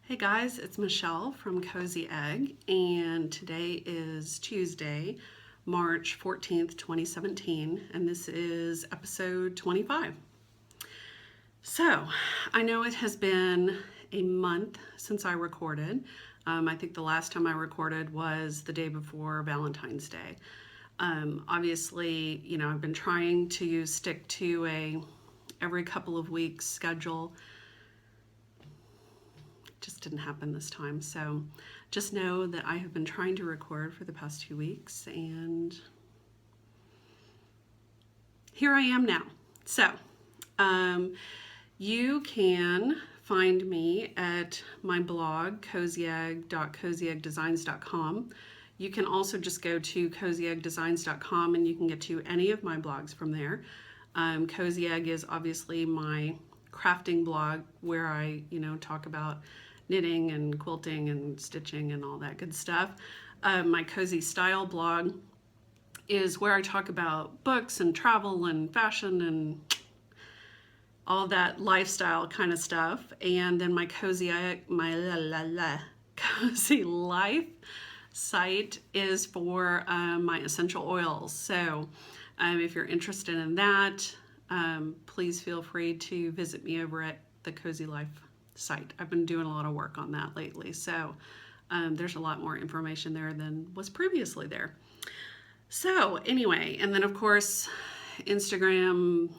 Hey guys, it's Michelle from Cozyegg, and today is Tuesday, March 14th, 2017, and this is episode 25. So, I know it has been a month since I recorded. I think the last time I recorded was the day before Valentine's Day. Obviously, I've been trying to stick to a every couple of weeks schedule. Just didn't happen this time. So just know that I have been trying to record for the past 2 weeks, and here I am now. So you can find me at my blog, cozyegg.cozyegdesigns.com. You can also just go to cozyegdesigns.com and you can get to any of my blogs from there. Cozyegg is obviously my crafting blog where I, talk about knitting and quilting and stitching and all that good stuff. My Cozy Style blog is where I talk about books and travel and fashion and all that lifestyle kind of stuff. And then my Cozy Life site is for my essential oils. So if you're interested in that, please feel free to visit me over at the Cozy Life site. I've been doing a lot of work on that lately, so there's a lot more information there than was previously there. So anyway, and then of course Instagram,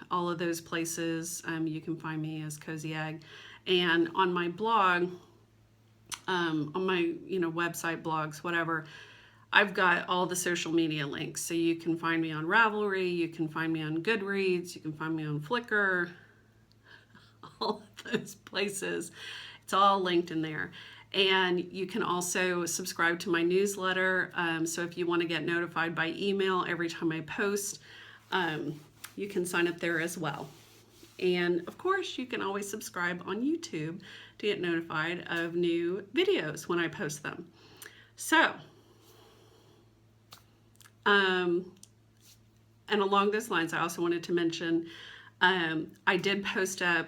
all of those places, you can find me as Cozyegg. And on my blog, on my website, blogs, whatever, I've got all the social media links. So you can find me on Ravelry, you can find me on Goodreads, you can find me on Flickr, all of those places. It's all linked in there. And you can also subscribe to my newsletter. So if you want to get notified by email every time I post, you can sign up there as well. And of course, you can always subscribe on YouTube to get notified of new videos when I post them. So, and along those lines, I also wanted to mention, I did post up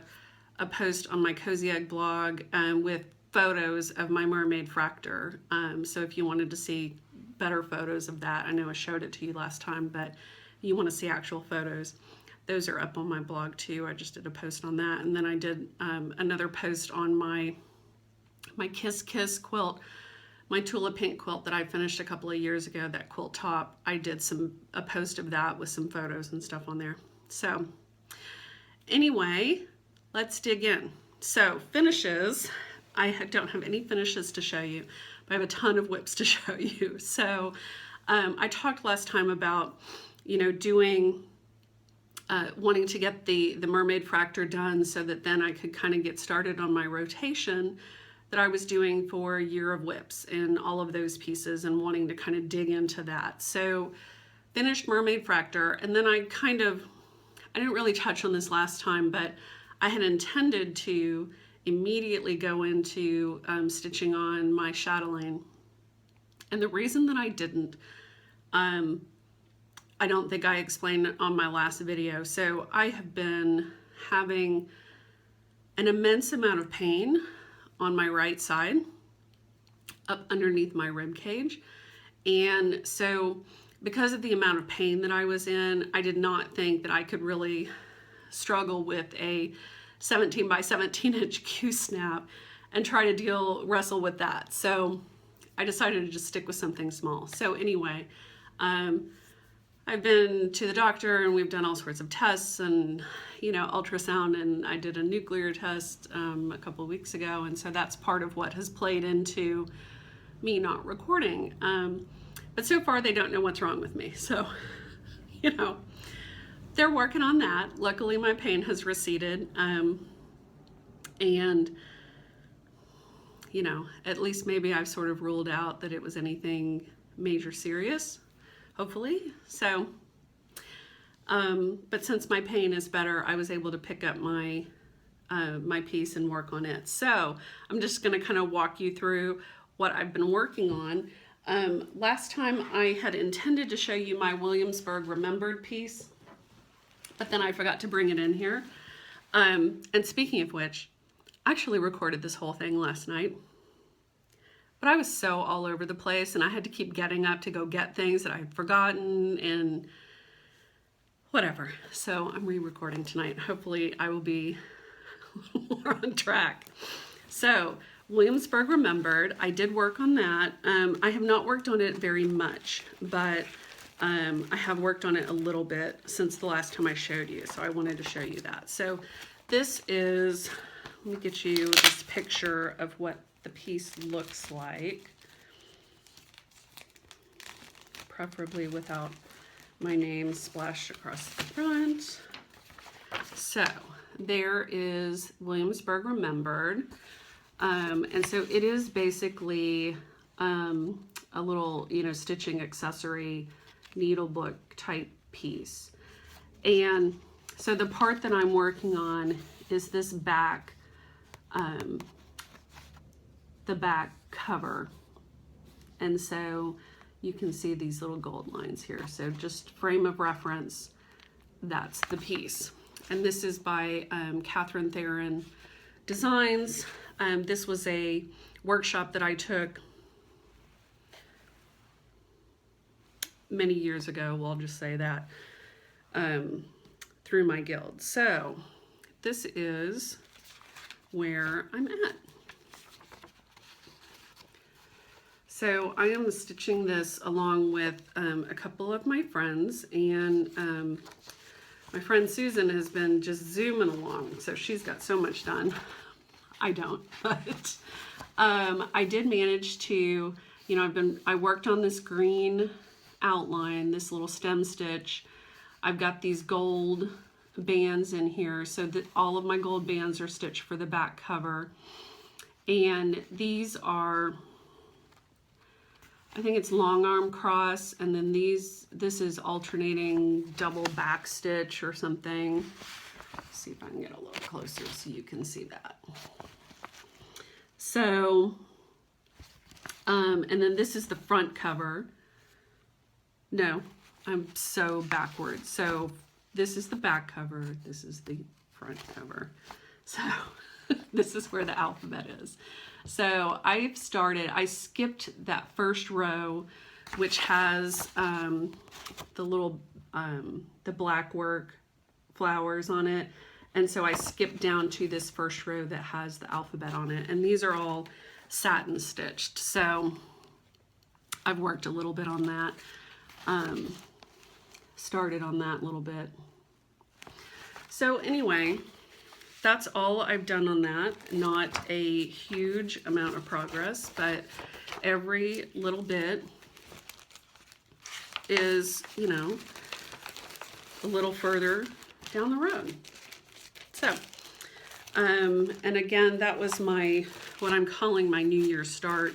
a post on my Cozyegg blog with photos of my mermaid fractor. So if you wanted to see better photos of that, I know I showed it to you last time, but you want to see actual photos, those are up on my blog too. I just did a post on that. And then I did another post on my Kiss Kiss quilt, my Tula Pink quilt that I finished a couple of years ago, that quilt top. I did a post of that with some photos and stuff on there. So anyway, let's dig in. So finishes, I don't have any finishes to show you, but I have a ton of whips to show you. So I talked last time about, doing, wanting to get the mermaid fractor done so that then I could kind of get started on my rotation that I was doing for Year of Whips and all of those pieces, and wanting to kind of dig into that. So finished mermaid fractor, and then I didn't really touch on this last time, but I had intended to immediately go into stitching on my chatelaine. And the reason that I didn't, I don't think I explained on my last video. So I have been having an immense amount of pain on my right side, up underneath my rib cage. And so because of the amount of pain that I was in, I did not think that I could really struggle with a 17 by 17 inch Q-snap and try to wrestle with that. So I decided to just stick with something small. So anyway, I've been to the doctor and we've done all sorts of tests and, ultrasound, and I did a nuclear test a couple of weeks ago. And so that's part of what has played into me not recording. But so far they don't know what's wrong with me. So, they're working on that. Luckily, my pain has receded. And, at least maybe I've sort of ruled out that it was anything major serious, hopefully. So, but since my pain is better, I was able to pick up my piece and work on it. So I'm just going to kind of walk you through what I've been working on. Last time I had intended to show you my Williamsburg Remembered piece, but then I forgot to bring it in here. And speaking of which, I actually recorded this whole thing last night, but I was so all over the place and I had to keep getting up to go get things that I had forgotten and whatever. So I'm re-recording tonight. Hopefully I will be more on track. So Williamsburg Remembered, I did work on that. I have not worked on it very much, but I have worked on it a little bit since the last time I showed you. So I wanted to show you that. So this is, let me get you this picture of what the piece looks like, preferably without my name splashed across the front. So there is Williamsburg Remembered. And so it is basically a little, stitching accessory needlebook type piece. And so the part that I'm working on is this back, the back cover. And so you can see these little gold lines here. So just frame of reference, that's the piece. And this is by Catherine Theron Designs. This was a workshop that I took many years ago, we'll just say that, through my guild. So this is where I'm at. So I am stitching this along with a couple of my friends, and my friend Susan has been just zooming along, so she's got so much done. I don't, but I did manage to, I worked on this green outline, this little stem stitch. I've got these gold bands in here, so that all of my gold bands are stitched for the back cover. And these are, I think it's long arm cross, and then this is alternating double back stitch or something. Let's see if I can get a little closer so you can see that. So, and then this is the front cover. No, I'm so backwards. So this is the back cover, this is the front cover. So this is where the alphabet is. So I skipped that first row, which has the little, the black work flowers on it. And so I skipped down to this first row that has the alphabet on it. And these are all satin stitched. So I've worked a little bit on that. Started on that a little bit. So anyway, that's all I've done on that. Not a huge amount of progress, but every little bit is, a little further down the road. So, and again, that was what I'm calling my New Year's start.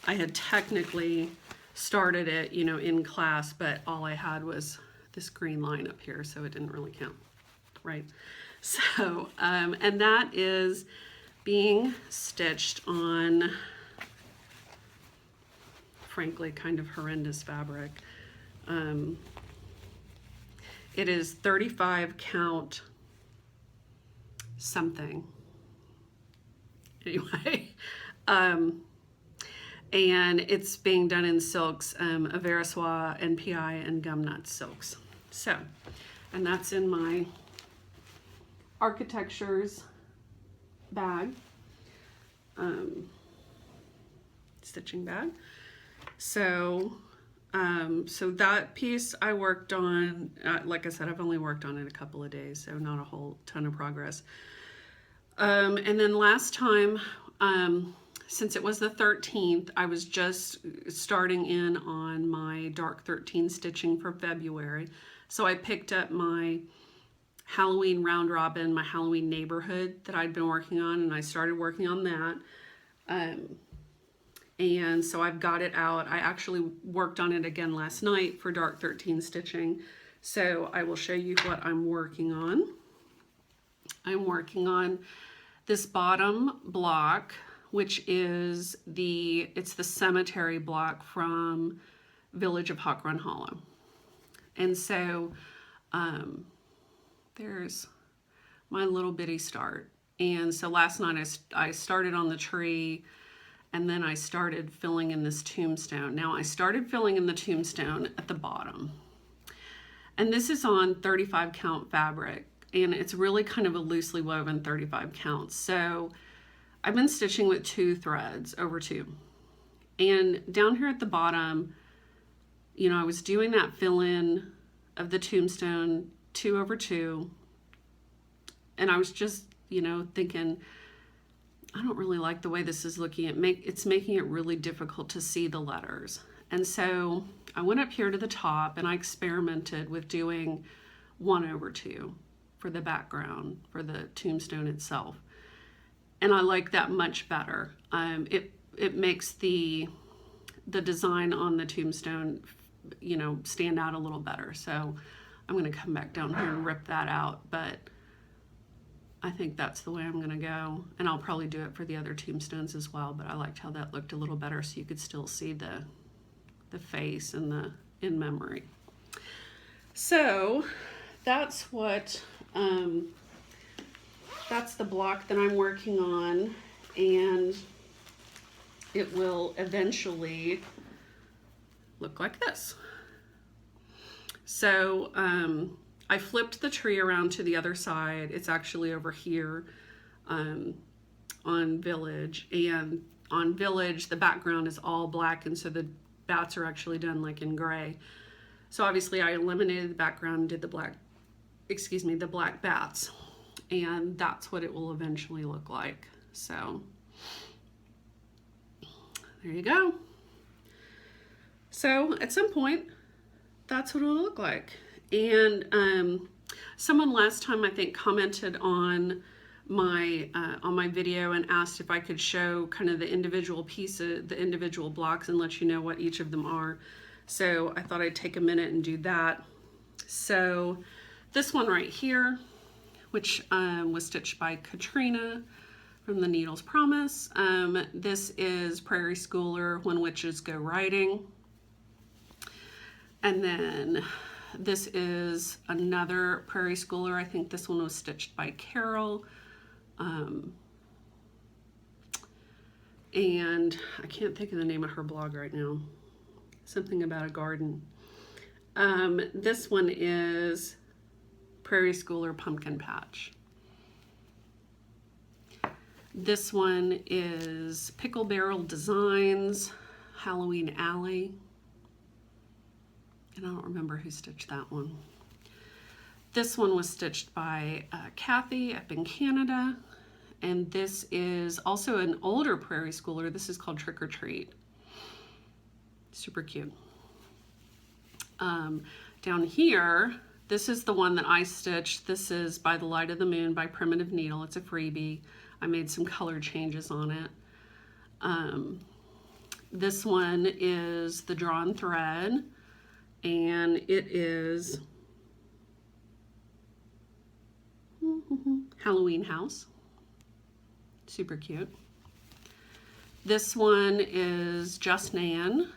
I had technically started it, in class, but all I had was this green line up here, so it didn't really count, right? So, and that is being stitched on, frankly, kind of horrendous fabric. It is 35 count something. Anyway, and it's being done in silks, Aversois, NPI, and Gumnut silks. So, and that's in my Architectures bag, stitching bag. So, so that piece I worked on, like I said, I've only worked on it a couple of days, so not a whole ton of progress. And then last time, since it was the 13th, I was just starting in on my dark 13 stitching for February. So I picked up my Halloween round robin, my Halloween neighborhood that I'd been working on, and I started working on that. And so I've got it out. I actually worked on it again last night for dark 13 stitching. So I will show you what I'm working on. I'm working on this bottom block, which is it's the cemetery block from Village of Hawk Run Hollow. And so there's my little bitty start. And so last night I started on the tree, and then I started filling in this tombstone. Now I started filling in the tombstone at the bottom. And this is on 35 count fabric, and it's really kind of a loosely woven 35 counts. So I've been stitching with 2 threads over 2. And down here at the bottom, you know, I was doing that fill in of the tombstone 2 over 2. And I was just, you know, thinking, I don't really like the way this is looking. It's making it really difficult to see the letters. And so I went up here to the top and I experimented with doing 1 over 2 for the background, for the tombstone itself. And I like that much better. It makes the design on the tombstone, you know, stand out a little better. So I'm going to come back down here and rip that out, but I think that's the way I'm going to go. And I'll probably do it for the other tombstones as well, but I liked how that looked a little better so you could still see the face and the in memory. So that's what that's the block that I'm working on, and it will eventually look like this. So I flipped the tree around to the other side. It's actually over here on Village, and on Village the background is all black, and so the bats are actually done like in gray. So obviously I eliminated the background and did the black bats, and that's what it will eventually look like. So there you go. So at some point that's what it'll look like. And someone last time I think commented on my video and asked if I could show kind of the individual pieces, the individual blocks, and let you know what each of them are. So I thought I'd take a minute and do that. So this one right here, which was stitched by Katrina from the Needles Promise. This is Prairie Schooler, When Witches Go Riding. And then this is another Prairie Schooler. I think this one was stitched by Carol. And I can't think of the name of her blog right now. Something about a garden. This one is Prairie Schooler Pumpkin Patch. This one is Pickle Barrel Designs, Halloween Alley. And I don't remember who stitched that one. This one was stitched by Kathy up in Canada. And this is also an older Prairie Schooler. This is called Trick or Treat. Super cute. Down here, this is the one that I stitched. This is By the Light of the Moon by Primitive Needle. It's a freebie. I made some color changes on it. This one is the Drawn Thread, and it is Halloween House. Super cute. This one is Just Nan,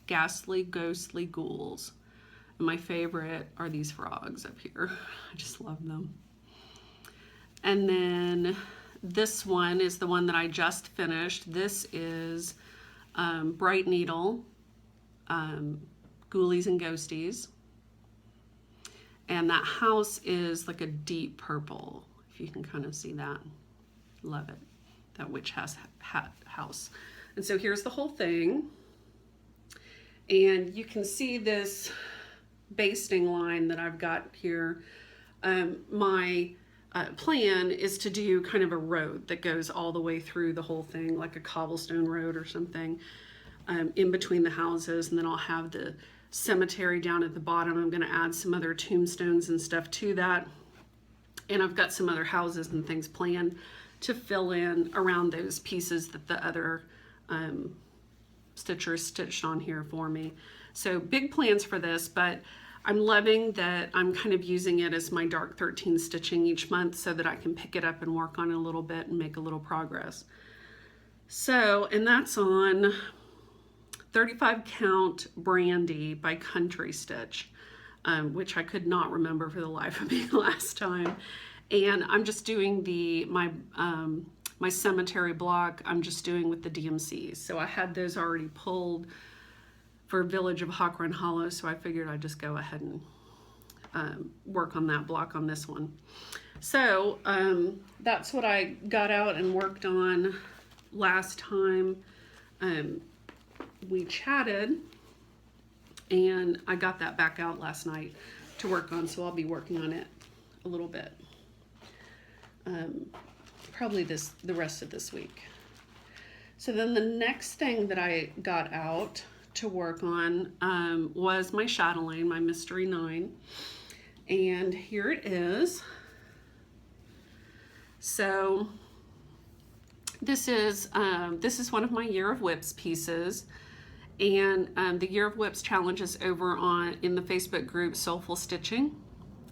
Ghastly Ghostly Ghouls. And my favorite are these frogs up here. I just love them. And then this one is the one that I just finished. This is Bright Needle, Ghoulies and Ghosties. And that house is like a deep purple, if you can kind of see that. Love it. That witch hat house. And so here's the whole thing. And you can see this basting line that I've got here. My plan is to do kind of a road that goes all the way through the whole thing, like a cobblestone road or something, in between the houses. And then I'll have the cemetery down at the bottom. I'm going to add some other tombstones and stuff to that. And I've got some other houses and things planned to fill in around those pieces that the other stitchers stitched on here for me. So big plans for this, but I'm loving that I'm kind of using it as my Dark 13 stitching each month so that I can pick it up and work on it a little bit and make a little progress. So, and that's on 35 count Brandy by Country Stitch, which I could not remember for the life of me last time. And I'm just doing my cemetery block, I'm just doing with the DMCs. So I had those already pulled for Village of Hawk Run Hollow, so I figured I'd just go ahead and work on that block on this one. So that's what I got out and worked on last time we chatted, and I got that back out last night to work on, so I'll be working on it a little bit. Probably the rest of this week. So then the next thing that I got out to work on was my chatelaine, my Mystery 9. And here it is. So this is one of my Year of Whips pieces. And the Year of Whips challenge is over in the Facebook group Soulful Stitching.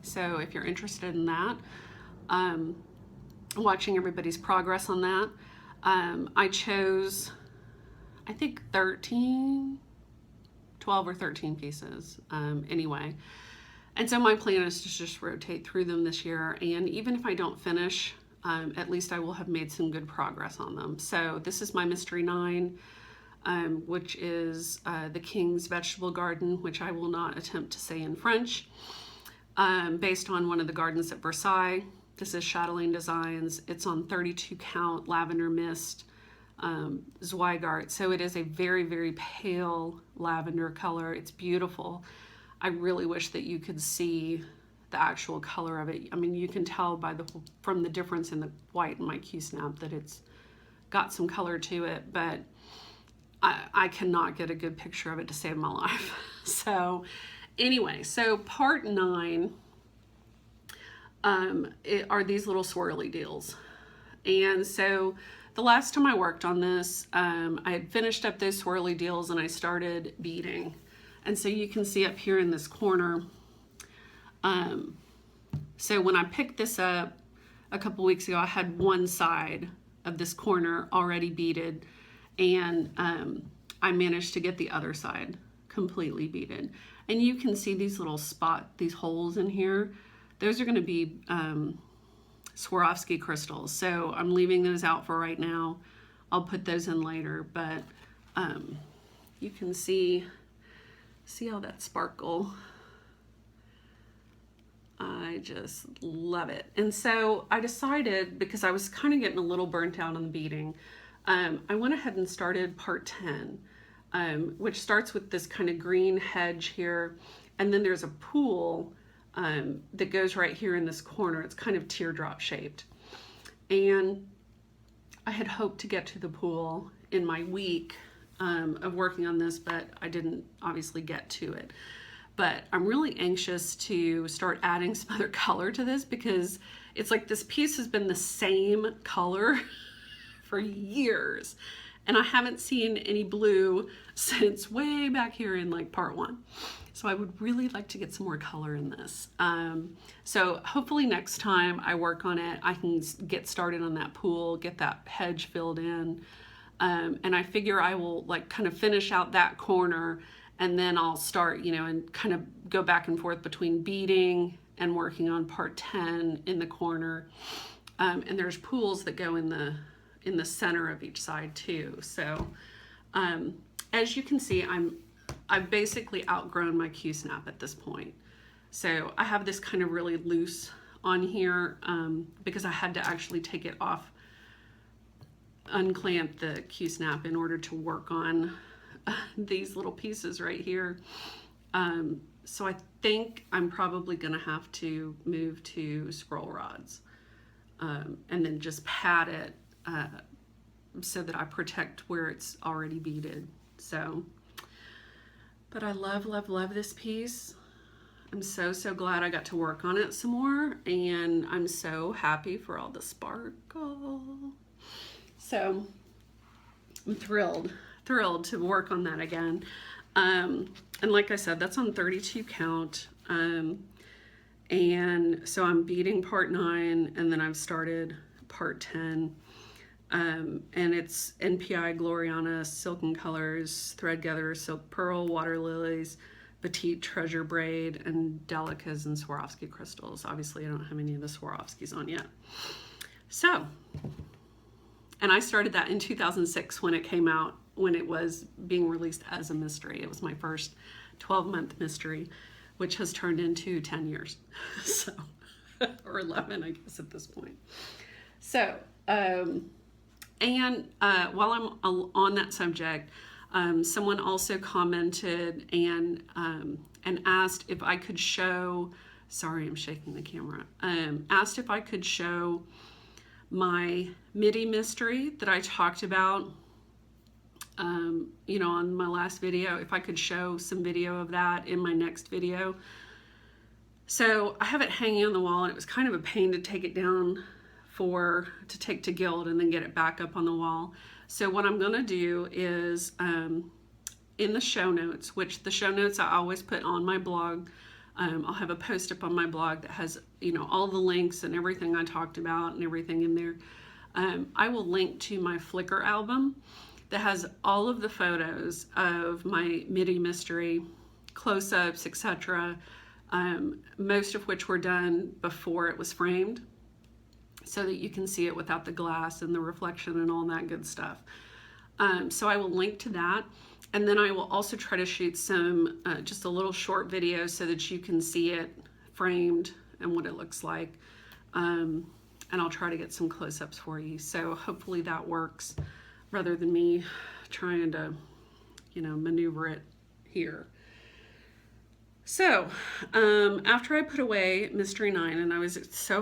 So if you're interested in that, watching everybody's progress on that. I chose, I think 12 or 13 pieces anyway. And so my plan is to just rotate through them this year. And even if I don't finish, at least I will have made some good progress on them. So this is my Mystery 9, which is the King's Vegetable Garden, which I will not attempt to say in French, based on one of the gardens at Versailles. This is Chatelaine Designs. It's on 32 count lavender mist Zweigart. So it is a very, very pale lavender color. It's beautiful. I really wish that you could see the actual color of it. I mean, you can tell from the difference in the white in my Q-snap that it's got some color to it, but I cannot get a good picture of it to save my life. So anyway, so part 9 are these little swirly deals. And so the last time I worked on this, I had finished up those swirly deals and I started beading. And so you can see up here in this corner, so when I picked this up a couple weeks ago, I had one side of this corner already beaded, and I managed to get the other side completely beaded. And you can see these little these holes in here. Those are going to be Swarovski crystals. So I'm leaving those out for right now. I'll put those in later, but you can see all that sparkle. I just love it. And so I decided, because I was kind of getting a little burnt out on the beading, I went ahead and started part 10, which starts with this kind of green hedge here. And then there's a pool that goes right here in this corner. It's kind of teardrop shaped. And I had hoped to get to the pool in my week of working on this, but I didn't obviously get to it. But I'm really anxious to start adding some other color to this, because it's like this piece has been the same color for years. And I haven't seen any blue since way back here in like part 1. So I would really like to get some more color in this. So hopefully next time I work on it, I can get started on that pool, get that hedge filled in. And I figure I will like kind of finish out that corner, and then I'll start, and kind of go back and forth between beading and working on part 10 in the corner. And there's pools that go in the center of each side too. So as you can see, I've basically outgrown my Q-snap at this point. So I have this kind of really loose on here because I had to actually take it off, unclamp the Q-snap in order to work on these little pieces right here. So I think I'm probably gonna have to move to scroll rods and then just pat it so that I protect where it's already beaded. So, but I love, love, love this piece. I'm so, so glad I got to work on it some more, and I'm so happy for all the sparkle. So I'm thrilled to work on that again. And like I said, that's on 32 count. And so I'm beading part 9, and then I've started part 10. And it's NPI Gloriana Silken Colors, Thread Gather, Silk Pearl, Water Lilies, petite treasure braid and delicas and Swarovski crystals. Obviously I don't have any of the Swarovskis on yet. So, and I started that in 2006 when it came out, when it was being released as a mystery. It was my first 12-month mystery, which has turned into 10 years. So, or 11, I guess, at this point. So, while I'm on that subject, someone also commented and asked if I could show, sorry, I'm shaking the camera, asked if I could show my midi mystery that I talked about, you know, on my last video, if I could show some video of that in my next video. So I have it hanging on the wall, and it was kind of a pain to take it down to take to gild and then get it back up on the wall. So what I'm gonna do is in the show notes, which the show notes I always put on my blog, I'll have a post up on my blog that has, you know, all the links and everything I talked about and everything in there. I will link to my Flickr album that has all of the photos of my midi mystery, close-ups, etc., most of which were done before it was framed, so that you can see it without the glass and the reflection and all that good stuff. So I will link to that, and then I will also try to shoot some just a little short video so that you can see it framed and what it looks like, and I'll try to get some close-ups for you. So hopefully that works, rather than me trying to, you know, maneuver it here. So after I put away Mystery 9, and I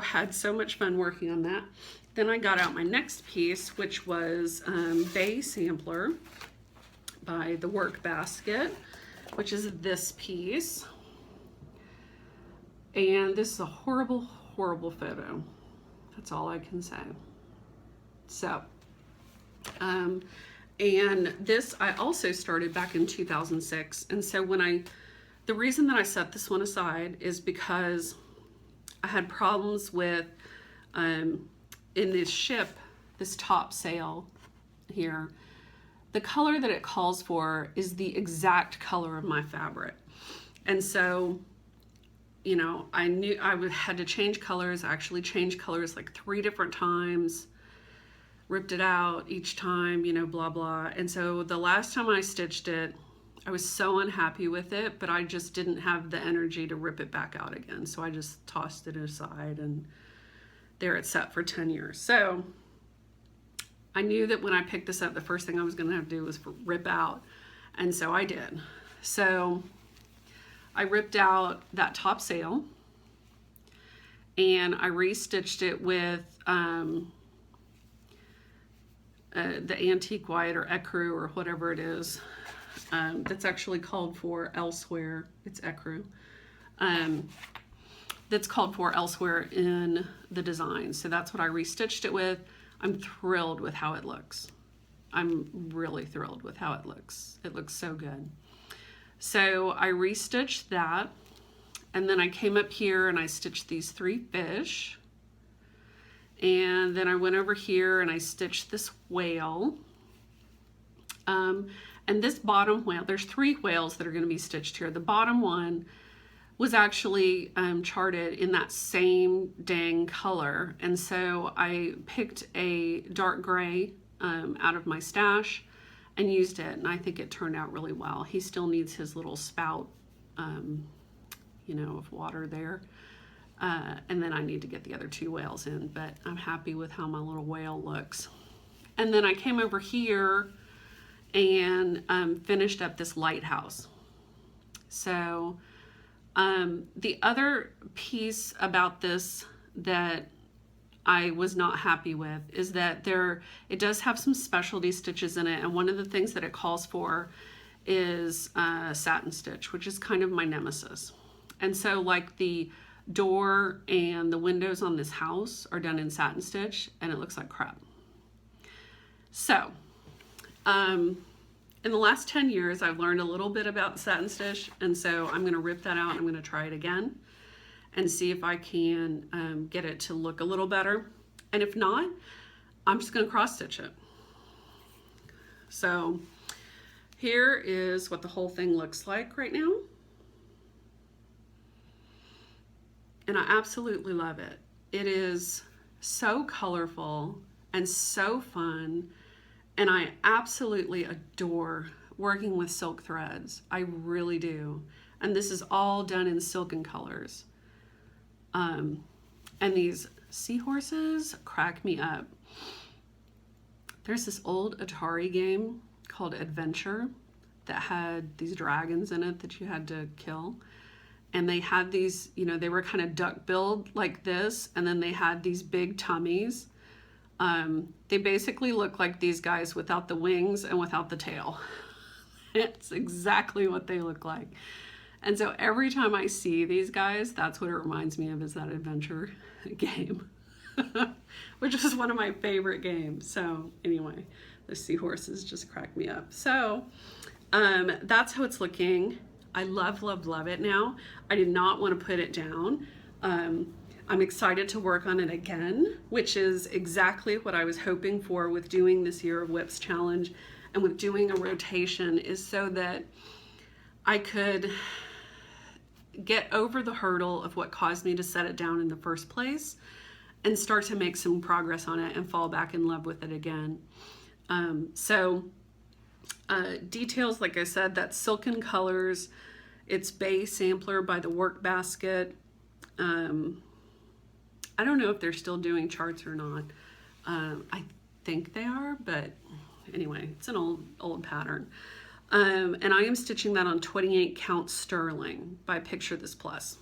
had so much fun working on that, then I got out my next piece, which was Bay Sampler by The Work Basket, which is this piece. And this is a horrible, horrible photo. That's all I can say. So, and this I also started back in 2006. And so the reason that I set this one aside is because I had problems with, in this top sail here, the color that it calls for is the exact color of my fabric. And so, you know, I knew I had to change colors. I actually changed colors like 3 different times, ripped it out each time, you know, blah, blah. And so the last time I stitched it, I was so unhappy with it, but I just didn't have the energy to rip it back out again. So I just tossed it aside, and there it's sat for 10 years. So I knew that when I picked this up, the first thing I was gonna have to do was rip out. And so I did. So I ripped out that top sail, and I restitched it with the antique white or ecru or whatever it is. That's actually called for elsewhere. It's ecru. That's called for elsewhere in the design. So that's what I restitched it with. I'm thrilled with how it looks. I'm really thrilled with how it looks. It looks so good. So I restitched that, and then I came up here and I stitched these 3 fish. And then I went over here and I stitched this whale. And this bottom whale, there's 3 whales that are going to be stitched here. The bottom one was actually charted in that same dang color. And so I picked a dark gray out of my stash and used it. And I think it turned out really well. He still needs his little spout, you know, of water there. And then I need to get the other 2 whales in, but I'm happy with how my little whale looks. And then I came over here and finished up this lighthouse. So the other piece about this that I was not happy with is that it does have some specialty stitches in it, and one of the things that it calls for is satin stitch, which is kind of my nemesis. And so like the door and the windows on this house are done in satin stitch, and it looks like crap. So in the last 10 years, I've learned a little bit about satin stitch, and so I'm going to rip that out and I'm going to try it again and see if I can get it to look a little better. And if not, I'm just going to cross stitch it. So here is what the whole thing looks like right now. and I absolutely love it. It is so colorful and so fun, and I absolutely adore working with silk threads. I really do. And this is all done in silken colors. And these seahorses crack me up. There's this old Atari game called Adventure that had these dragons in it that you had to kill. And they had these, you know, they were kind of duck-billed like this, and then they had these big tummies. They basically look like these guys without the wings and without the tail. It's exactly what they look like. And so every time I see these guys, that's what it reminds me of, is that Adventure game, which is one of my favorite games. So anyway, the seahorses just crack me up. So that's how it's looking. I love, love, love it now. I did not want to put it down. I'm excited to work on it again, which is exactly what I was hoping for with doing this Year of Whips challenge and with doing a rotation, is so that I could get over the hurdle of what caused me to set it down in the first place and start to make some progress on it and fall back in love with it again. Details, like I said, that's Silken Colors. It's Bay Sampler by the Work Basket. I don't know if they're still doing charts or not. I think they are, but anyway, it's an old pattern. And I am stitching that on 28 count sterling by Picture This Plus.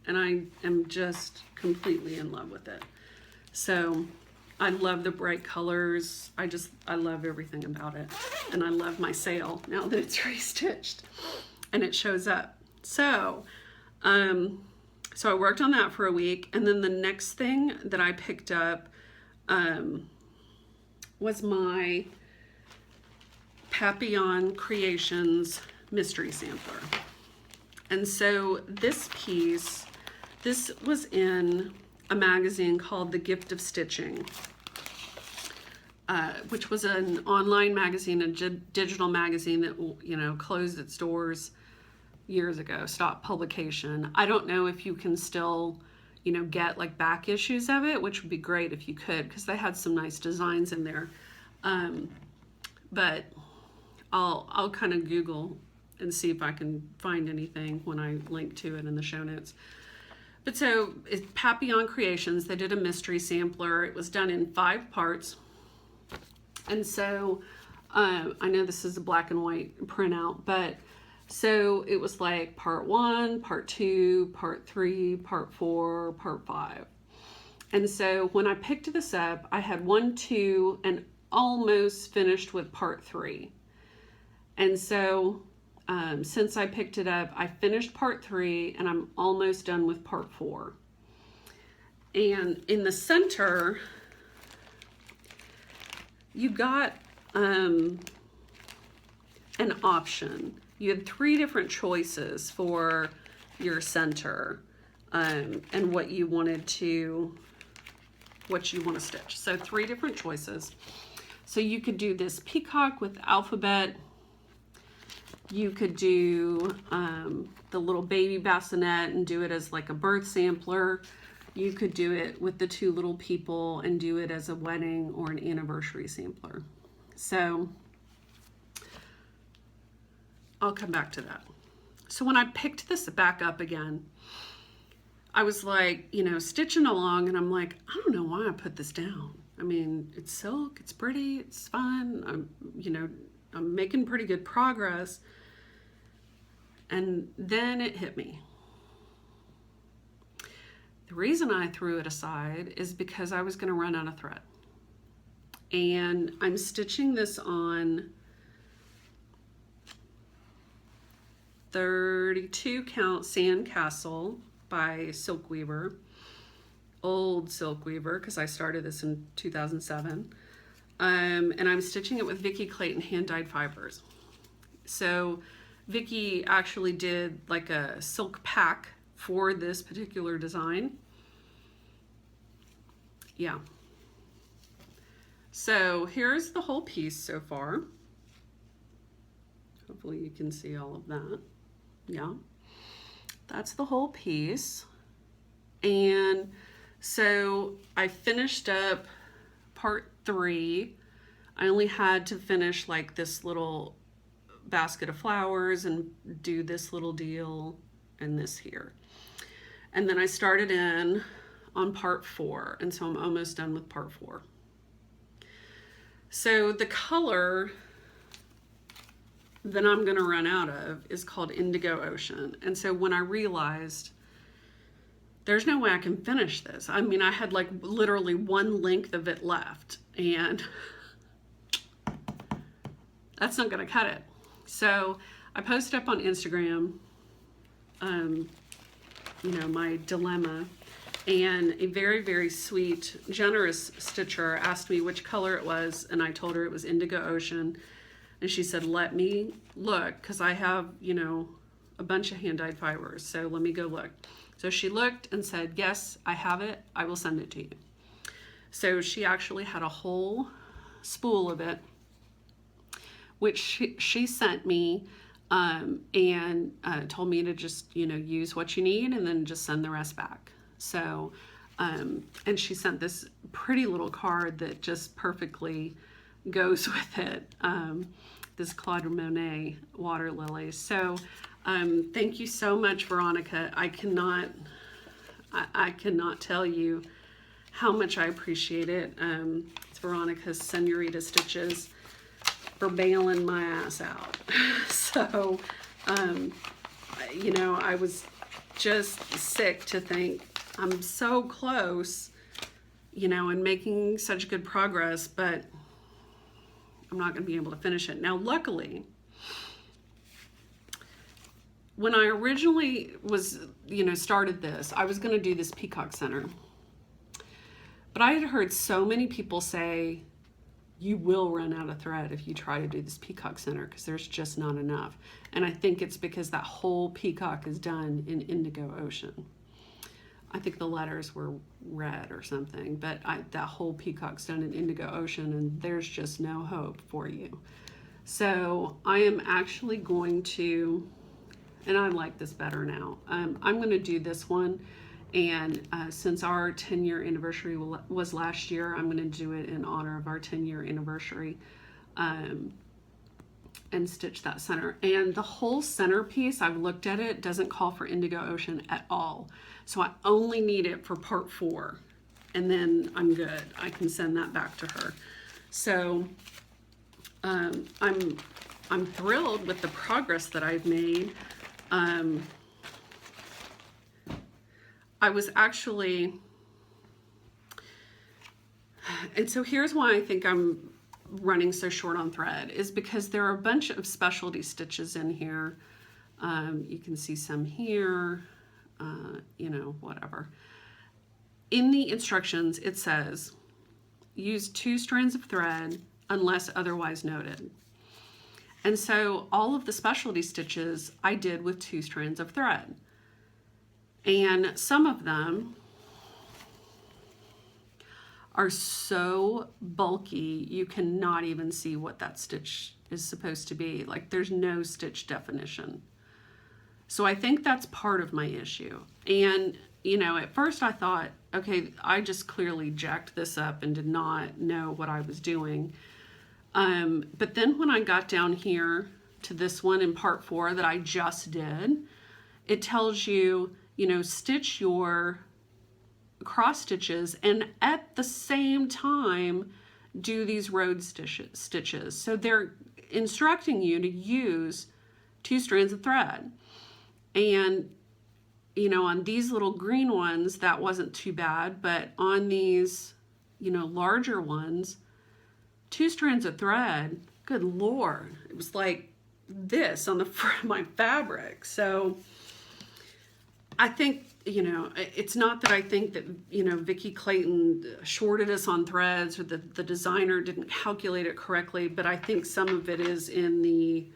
And I am just completely in love with it. So I love the bright colors. I love everything about it. And I love my sale now that it's restitched and it shows up. So, so I worked on that for a week. And then the next thing that I picked up was my Papillon Creations mystery sampler. And so this piece, this was in a magazine called The Gift of Stitching, which was an online magazine, a digital magazine that, you know, closed its doors years ago, stopped publication. I don't know if you can still, you know, get like back issues of it, which would be great if you could, because they had some nice designs in there. But I'll kind of Google and see if I can find anything when I link to it in the show notes. But so it's Papillon Creations. They did a mystery sampler. It was done in 5 parts. And so I know this is a black and white printout, but so it was like part 1, part 2, part 3, part 4, part 5. And so when I picked this up, I had 1, 2, and almost finished with part 3. And so since I picked it up, I finished part 3 and I'm almost done with part 4. And in the center, you got an option. You had 3 different choices for your center and what you want to stitch. So 3 different choices. So you could do this peacock with alphabet. You could do the little baby bassinet and do it as like a birth sampler. You could do it with the 2 little people and do it as a wedding or an anniversary sampler. So I'll come back to that. So when I picked this back up again, I was like, you know, stitching along, and I'm like, I don't know why I put this down. I mean, it's silk, it's pretty, it's fun. I'm making pretty good progress. And then it hit me. The reason I threw it aside is because I was going to run out of thread. And I'm stitching this on 32 count Sandcastle by Silkweaver. Old Silkweaver, because I started this in 2007. And I'm stitching it with Vicki Clayton hand-dyed fibers. So Vicki actually did like a silk pack for this particular design. Yeah. So here's the whole piece so far. Hopefully you can see all of that. Yeah. That's the whole piece. And so I finished up part 3. I only had to finish like this little basket of flowers and do this little deal and this here. And then I started in on part 4, and so I'm almost done with part 4. So the color that I'm going to run out of is called Indigo Ocean. And so when I realized there's no way I can finish this, I mean, I had like literally one length of it left, and that's not going to cut it. So I posted up on Instagram, you know, my dilemma, and a very, very sweet, generous stitcher asked me which color it was, and I told her it was Indigo Ocean, and she said, let me look, because I have, you know, a bunch of hand-dyed fibers, so let me go look. So she looked and said, yes, I have it, I will send it to you. So she actually had a whole spool of it, which she sent me, and told me to just, you know, use what you need and then just send the rest back. So, and she sent this pretty little card that just perfectly goes with it, this Claude Monet water lily. So thank you so much, Veronica. I cannot tell you how much I appreciate it. It's Veronica's Senorita Stitches for bailing my ass out. So, you know, I was just sick to think I'm so close, you know, and making such good progress, but I'm not going to be able to finish it. Now, luckily, when I originally was, you know, started this, I was going to do this peacock center. But I had heard so many people say, you will run out of thread if you try to do this peacock center because there's just not enough. And I think it's because that whole peacock is done in Indigo Ocean. I think the letters were red or something, but that whole peacock's done in Indigo Ocean, and there's just no hope for you. So I am actually going to, and I like this better now, I'm going to do this one. And since our 10-year anniversary was last year, I'm going to do it in honor of our 10-year anniversary, and stitch that center. And the whole center piece, I've looked at it, doesn't call for Indigo Ocean at all. So I only need it for part 4, and then I'm good. I can send that back to her. So I'm thrilled with the progress that I've made. I was actually, and so here's why I think I'm running so short on thread, is because there are a bunch of specialty stitches in here. You can see some here, you know, whatever. In the instructions, it says, use 2 strands of thread unless otherwise noted. And so all of the specialty stitches I did with 2 strands of thread. And some of them are so bulky, you cannot even see what that stitch is supposed to be. Like, there's no stitch definition. So I think that's part of my issue. And, you know, at first I thought, okay, I just clearly jacked this up and did not know what I was doing. But then when I got down here to this one in part 4 that I just did, it tells you, you know, stitch your cross stitches and at the same time do these road stitches. So they're instructing you to use 2 strands of thread. And, you know, on these little green ones, that wasn't too bad, but on these, you know, larger ones, 2 strands of thread, good Lord, it was like this on the front of my fabric. So I think, you know, it's not that I think that, you know, Vicki Clayton shorted us on threads or the designer didn't calculate it correctly, but I think some of it is in the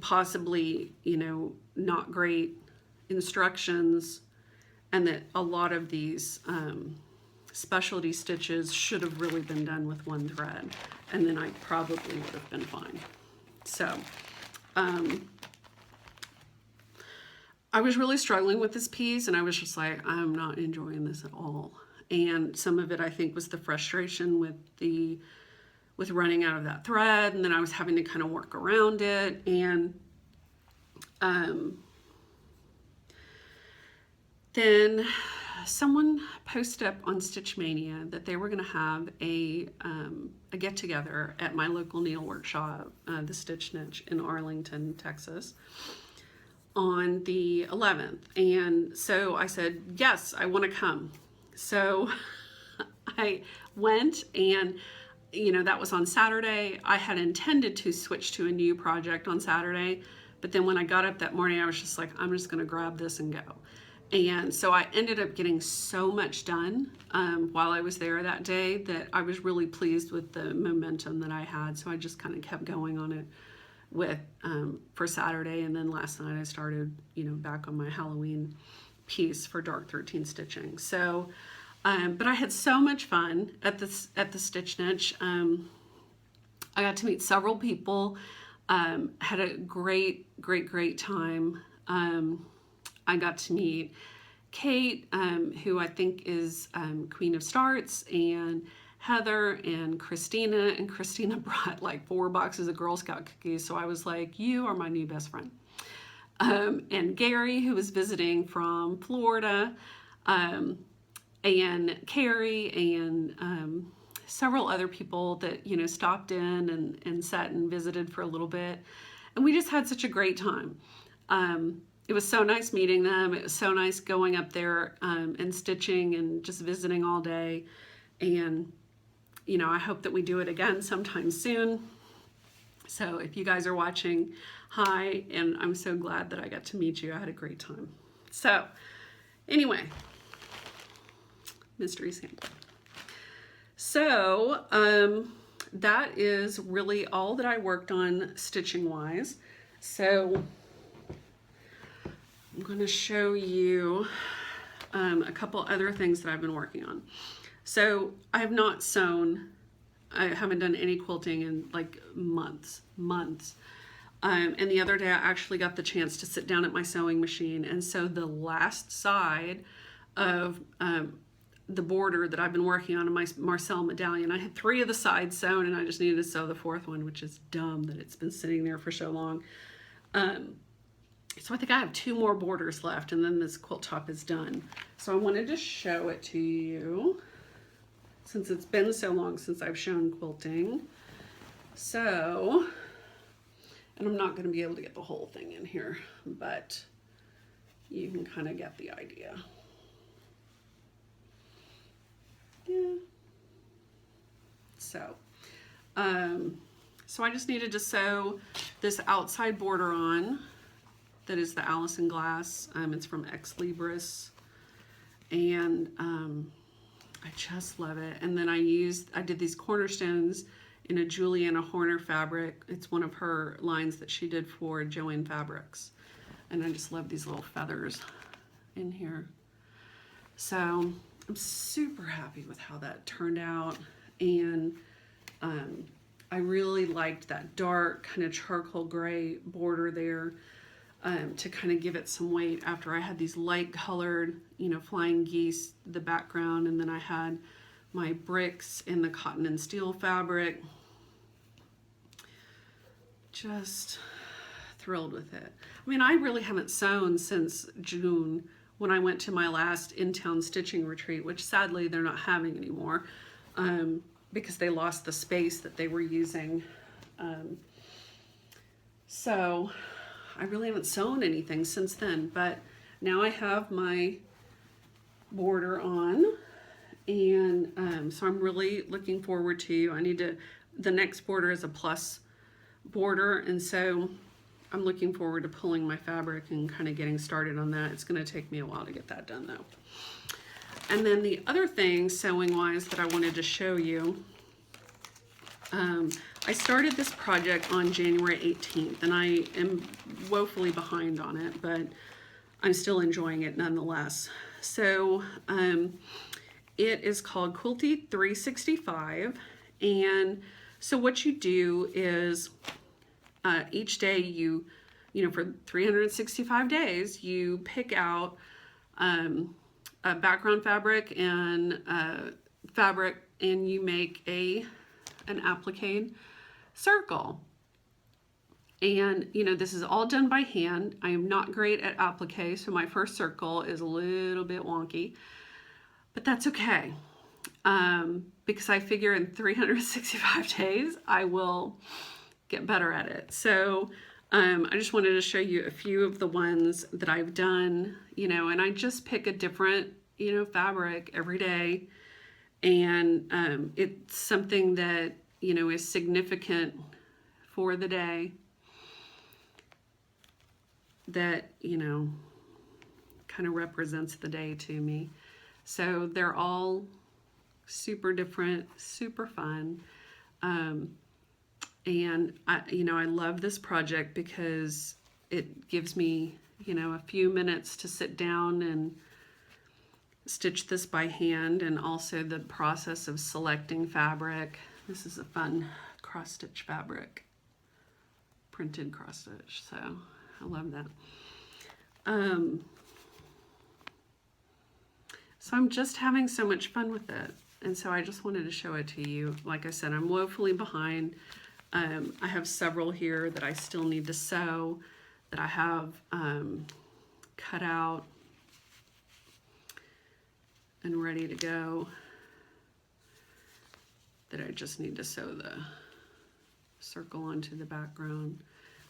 possibly, you know, not great instructions, and that a lot of these specialty stitches should have really been done with 1 thread, and then I probably would have been fine. So I was really struggling with this piece, and I was just like, I'm not enjoying this at all. And some of it, I think, was the frustration with running out of that thread, and then I was having to kind of work around it. And then someone posted up on Stitch Mania that they were going to have a get together at my local needle workshop, the Stitch Niche in Arlington, Texas, on the 11th. And so I said, yes, I want to come. So I went, and that was on Saturday. I had intended to switch to a new project on Saturday, but then when I got up that morning, I was just like, I'm just going to grab this and go. And so I ended up getting so much done while I was there that day that I was really pleased with the momentum that I had. So I just kind of kept going on it for Saturday, and then last night I started back on my Halloween piece for Dark 13 stitching. So but I had so much fun at the Stitch Niche. I got to meet several people, had a great time. I got to meet Kate, who I think is Queen of Starts, and Heather and Christina. And Christina brought like 4 boxes of Girl Scout cookies. So I was like, you are my new best friend. And Gary, who was visiting from Florida, and Carrie, and several other people that, stopped in and sat and visited for a little bit. And we just had such a great time. It was so nice meeting them. It was so nice going up there and stitching and just visiting all day. And, I hope that we do it again sometime soon. So if you guys are watching, hi, and I'm so glad that I got to meet you. I had a great time. So anyway, mystery sample. So that is really all that I worked on stitching wise. So I'm going to show you a couple other things that I've been working on. So I have not sewn. I haven't done any quilting in like months. And the other day I actually got the chance to sit down at my sewing machine and sew the last side of the border that I've been working on in my Marcel medallion. I had 3 of the sides sewn, and I just needed to sew the 4th one, which is dumb that it's been sitting there for so long. So I think I have 2 more borders left, and then this quilt top is done. So I wanted to show it to you since it's been so long since I've shown quilting. So, and I'm not going to be able to get the whole thing in here, but you can kind of get the idea. Yeah. So I just needed to sew this outside border on. That is the Allison Glass. It's from Ex Libris, and I just love it. And then I did these cornerstones in a Juliana Horner fabric. It's one of her lines that she did for Joanne Fabrics, and I just love these little feathers in here. So I'm super happy with how that turned out, and I really liked that dark kind of charcoal gray border there to kind of give it some weight after I had these light colored, flying geese, the background, and then I had my bricks in the cotton and steel fabric. Just thrilled with it. I mean, I really haven't sewn since June when I went to my last in-town stitching retreat, which sadly they're not having anymore because they lost the space that they were using. So I really haven't sewn anything since then, but now I have my border on, and so I'm really looking forward to, the next border is a plus border, and so I'm looking forward to pulling my fabric and kind of getting started on that. It's going to take me a while to get that done though. And then the other thing sewing wise that I wanted to show you, I started this project on January 18th, and I am woefully behind on it, but I'm still enjoying it nonetheless. So it is called Quilty 365, and so what you do is each day you you know, for 365 days, you pick out a background fabric and fabric, and you make an applique circle. And, you know, this is all done by hand. I am not great at applique, so my first circle is a little bit wonky, but that's okay. Because I figure in 365 days, I will get better at it. So I just wanted to show you a few of the ones that I've done, you know, and I just pick a different, you know, fabric every day. And it's something that, you know, is significant for the day, that, you know, kind of represents the day to me. So they're all super different, super fun. And you know, I love this project because it gives me, you know, a few minutes to sit down and stitch this by hand, and also the process of selecting fabric. This is a fun cross stitch fabric, printed cross stitch, so I love that. So I'm just having so much fun with it, and so I just wanted to show it to you. Like I said, I'm woefully behind. I have several here that I still need to sew, that I have cut out and ready to go, that I just need to sew the circle onto the background.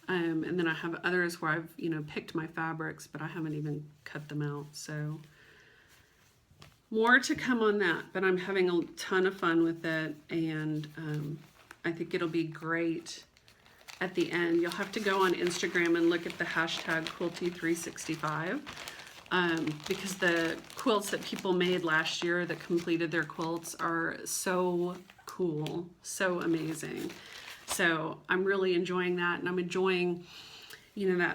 And then I have others where I've, you know, picked my fabrics, but I haven't even cut them out. So more to come on that, but I'm having a ton of fun with it, and I think it'll be great at the end. You'll have to go on Instagram and look at the hashtag Quilty365, because the quilts that people made last year that completed their quilts are so cool, so amazing. So I'm really enjoying that, and I'm enjoying, you know,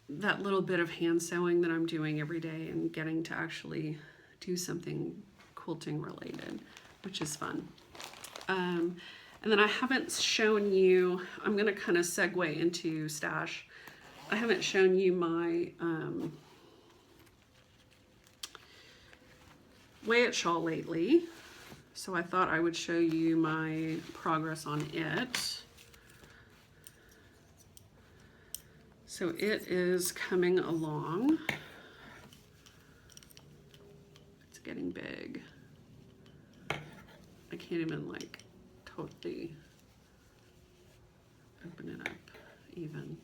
that little bit of hand sewing that I'm doing every day, and getting to actually do something quilting related, which is fun. And then I haven't shown you, I'm gonna kind of segue into stash. I haven't shown you my Way It shawl lately. So I thought I would show you my progress on it. So it is coming along. It's getting big. I can't even like totally open it up even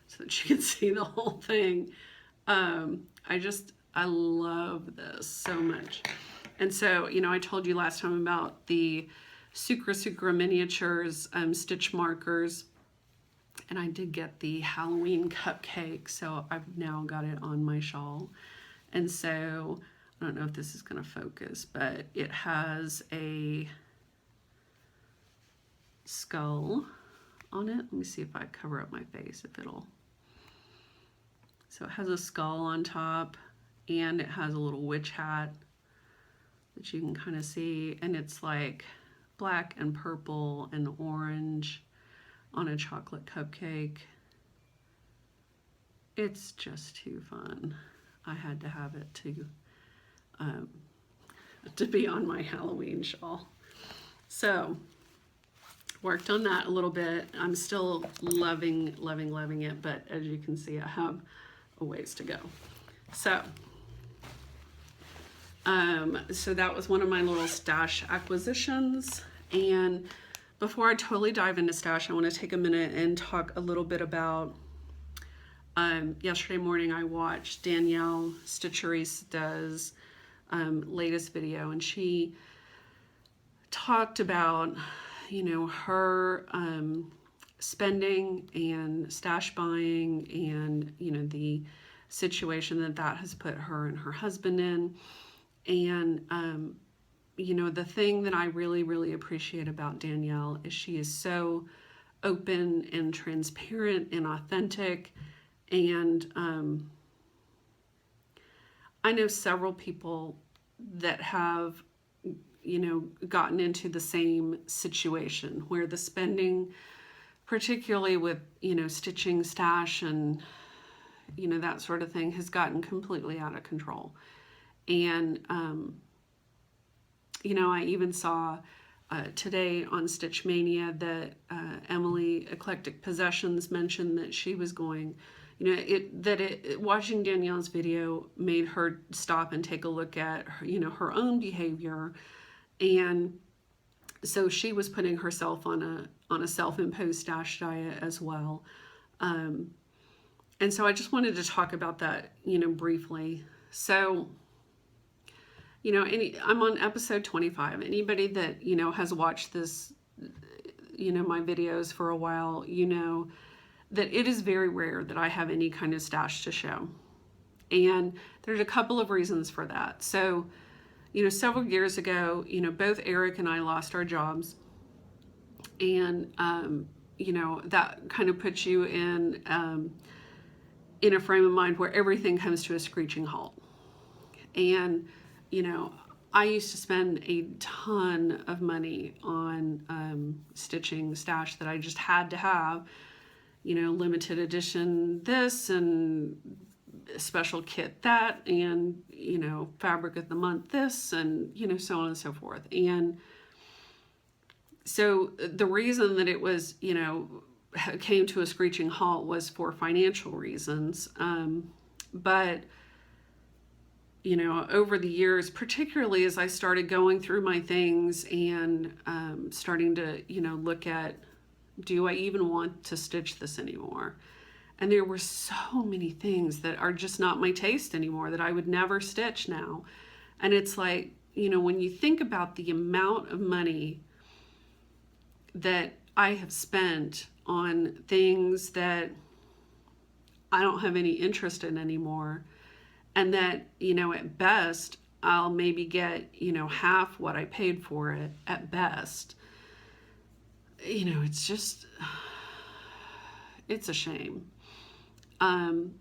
so that you can see the whole thing. I love this so much. And so, you know, I told you last time about the Sucra miniatures stitch markers, and I did get the Halloween cupcake, so I've now got it on my shawl. And so I don't know if this is going to focus, but it has a skull on it. Let me see if I cover up my face, if it'll. So it has a skull on top, and it has a little witch hat that you can kind of see, and it's like black and purple and orange on a chocolate cupcake. It's just too fun. I had to have it to be on my Halloween shawl. So worked on that a little bit. I'm still loving it, but as you can see, I have a ways to go. So that was one of my little stash acquisitions. And before I totally dive into stash, I want to take a minute and talk a little bit about, yesterday morning I watched Danielle Stitcherista's latest video, and she talked about, you know, her spending and stash buying, and, you know, the situation that has put her and her husband in. And you know, the thing that I really appreciate about Danielle is she is so open and transparent and authentic. And I know several people that have, you know, gotten into the same situation where the spending particularly with, stitching stash and, that sort of thing, has gotten completely out of control. And, I even saw today on Stitch Mania that Emily Eclectic Possessions mentioned that she was going, watching Danielle's video made her stop and take a look at, her own behavior. And so she was putting herself on a self-imposed stash diet as well. And so I just wanted to talk about that, briefly. So, I'm on episode 25. Anybody that, has watched this, my videos for a while, that it is very rare that I have any kind of stash to show. And there's a couple of reasons for that. So, several years ago, both Eric and I lost our jobs. And, that kind of puts you in a frame of mind where everything comes to a screeching halt. And, I used to spend a ton of money on stitching stash that I just had to have, limited edition this and special kit that, and, fabric of the month this, and, so on and so forth. And so the reason that it was, came to a screeching halt was for financial reasons. But, over the years, particularly as I started going through my things and starting to, look at, do I even want to stitch this anymore? And there were so many things that are just not my taste anymore that I would never stitch now. And it's like, when you think about the amount of money that I have spent on things that I don't have any interest in anymore, and that, at best, I'll maybe get, half what I paid for it at best. It's just, it's a shame. And,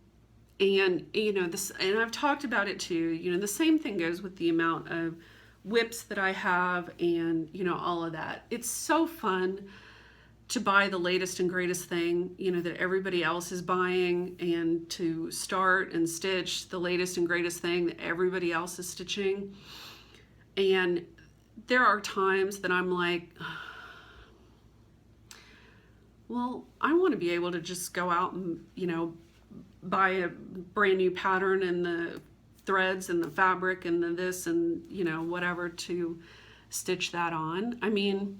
this, and I've talked about it too, the same thing goes with the amount of whips that I have and, all of that. It's so fun to buy the latest and greatest thing, that everybody else is buying, and to start and stitch the latest and greatest thing that everybody else is stitching. And there are times that I'm like, well, I want to be able to just go out and, buy a brand new pattern and the threads and the fabric and the this and, whatever to stitch that on. I mean,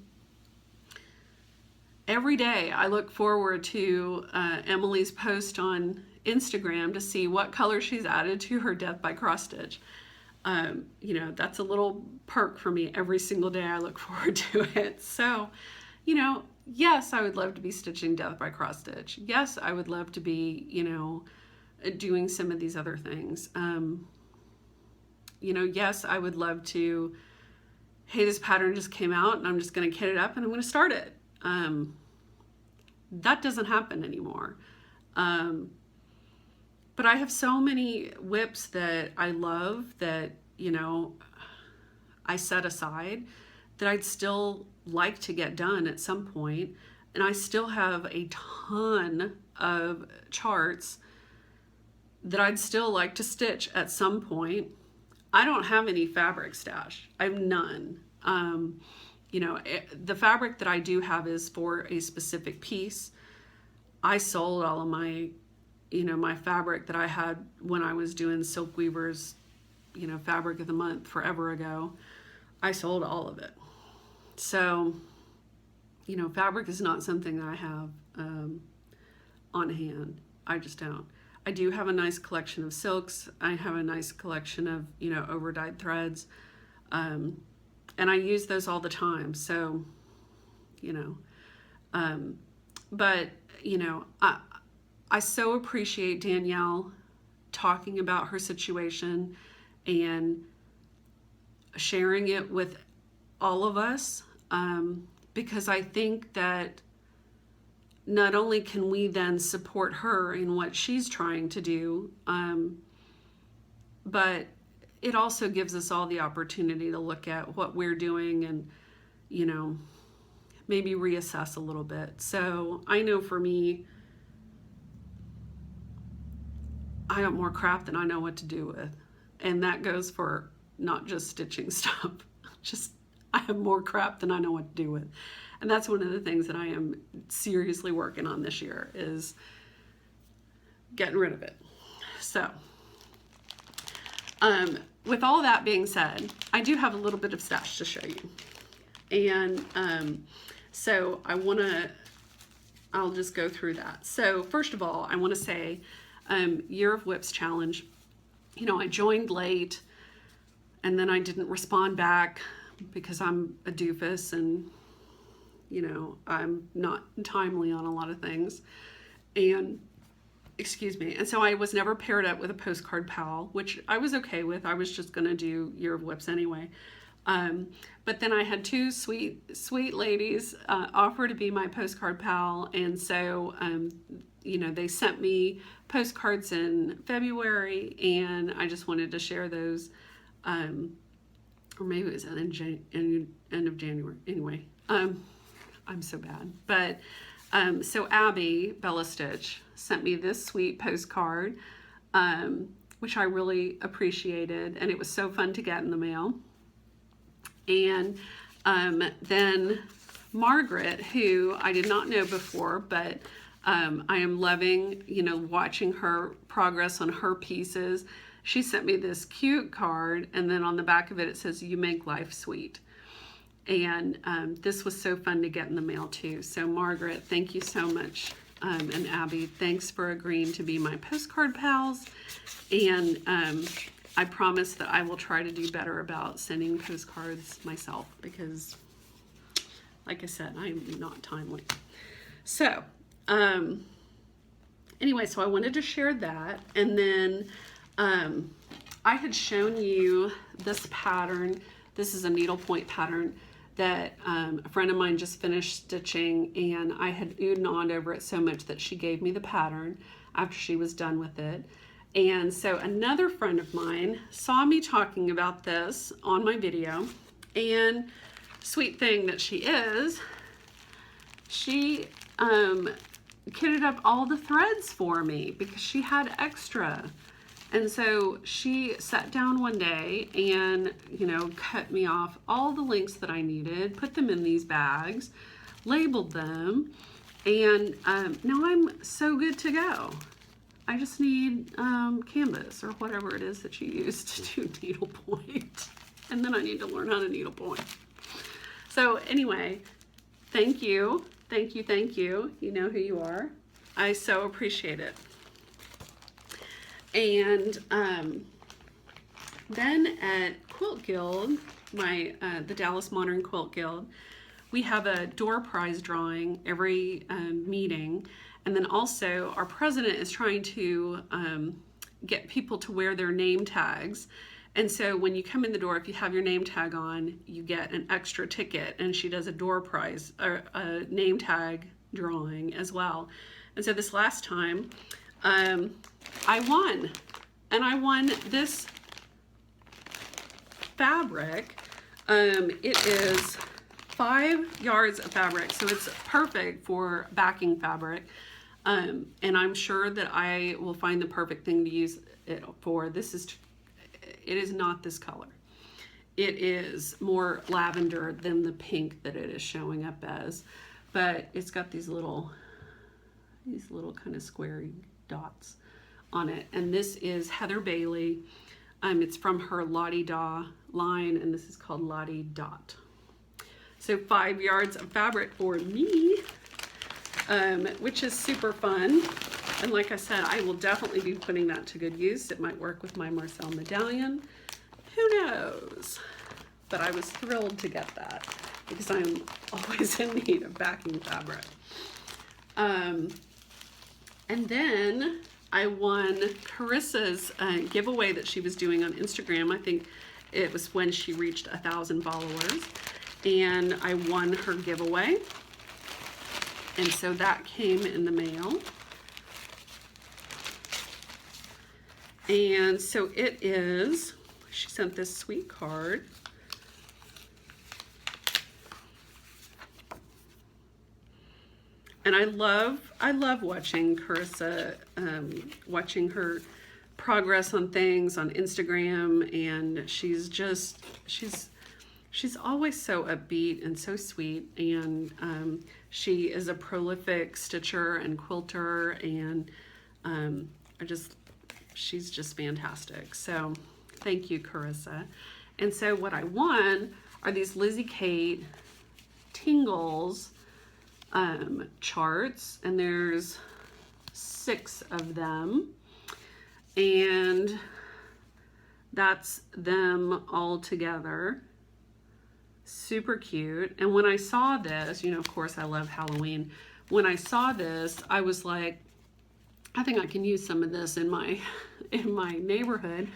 every day I look forward to Emily's post on Instagram to see what color she's added to her Death by Cross Stitch. That's a little perk for me. Every single day I look forward to it. So, yes, I would love to be stitching Death by Cross Stitch. Yes, I would love to be, doing some of these other things. Yes, I would love to, hey, this pattern just came out and I'm just going to kit it up and I'm going to start it. That doesn't happen anymore. But I have so many whips that I love that, I set aside that I'd still like to get done at some point. And I still have a ton of charts that I'd still like to stitch at some point. I don't have any fabric stash. I have none. The fabric that I do have is for a specific piece. I sold all of my, my fabric that I had when I was doing Silk Weaver's, fabric of the month forever ago. I sold all of it. So, fabric is not something that I have on hand. I just don't. I do have a nice collection of silks. I have a nice collection of, over-dyed threads. And I use those all the time. So, but, I so appreciate Danielle talking about her situation and sharing it with all of us, because I think that not only can we then support her in what she's trying to do, but it also gives us all the opportunity to look at what we're doing and, maybe reassess a little bit. So I know for me, I got more crap than I know what to do with. And that goes for not just stitching stuff, just I have more crap than I know what to do with. And that's one of the things that I am seriously working on this year, is getting rid of it. So, with all that being said, I do have a little bit of stash to show you. And so I'll just go through that. So first of all, I want to say, Year of Whips challenge, you know, I joined late and then I didn't respond back because I'm a doofus and, you know, I'm not timely on a lot of things. And excuse me. And so I was never paired up with a postcard pal, which I was okay with. I was just going to do Year of Whips anyway. But then I had two sweet ladies offer to be my postcard pal. And so, you know, they sent me postcards in February, and I just wanted to share those. Or maybe it was end of January. Anyway, I'm so bad. But so Abby Bella Stitch sent me this sweet postcard, which I really appreciated, and it was so fun to get in the mail. And then Margaret, who I did not know before, but I am loving, you know, watching her progress on her pieces. She sent me this cute card, and then on the back of it, it says, "You make life sweet." And this was so fun to get in the mail too. So Margaret, thank you so much. And Abby, thanks for agreeing to be my postcard pals. And I promise that I will try to do better about sending postcards myself, because like I said, I'm not timely. So anyway, so I wanted to share that. And then I had shown you this pattern. This is a needlepoint pattern that a friend of mine just finished stitching, and I had oohed and awed over it so much that she gave me the pattern after she was done with it. And so another friend of mine saw me talking about this on my video, and sweet thing that she is, she kitted up all the threads for me because she had extra. And so she sat down one day and, you know, cut me off all the links that I needed, put them in these bags, labeled them, and now I'm so good to go. I just need canvas or whatever it is that you use to do needlepoint. And then I need to learn how to needlepoint. So anyway, thank you. Thank you, thank you. You know who you are. I so appreciate it. And then at Quilt Guild, the Dallas Modern Quilt Guild, we have a door prize drawing every meeting. And then also our president is trying to get people to wear their name tags. And so when you come in the door, if you have your name tag on, you get an extra ticket, and she does a door prize or a name tag drawing as well. And so this last time, I won, and I won this fabric. It is 5 yards of fabric, so it's perfect for backing fabric. And I'm sure that I will find the perfect thing to use it for. It is not this color. It is more lavender than the pink that it is showing up as, but it's got these little kind of square dots on it. And this is Heather Bailey. It's from her Lottie Da line, and this is called Lottie Dot. So 5 yards of fabric for me, which is super fun. And like I said, I will definitely be putting that to good use. It might work with my Marcel medallion. Who knows? But I was thrilled to get that because I'm always in need of backing fabric. And then I won Carissa's giveaway that she was doing on Instagram. I think it was when she reached 1,000 followers. And I won her giveaway. And so that came in the mail. And so it is, she sent this sweet card. And I love watching Carissa, watching her progress on things on Instagram, and she's always so upbeat and so sweet, and she is a prolific stitcher and quilter, and she's just fantastic. So thank you, Carissa. And so what I won are these Lizzie Kate Tingles charts, and there's 6 of them, and that's them all together. Super cute. And when I saw this, of course I love Halloween. When I saw this, I was like, I think I can use some of this in my neighborhood.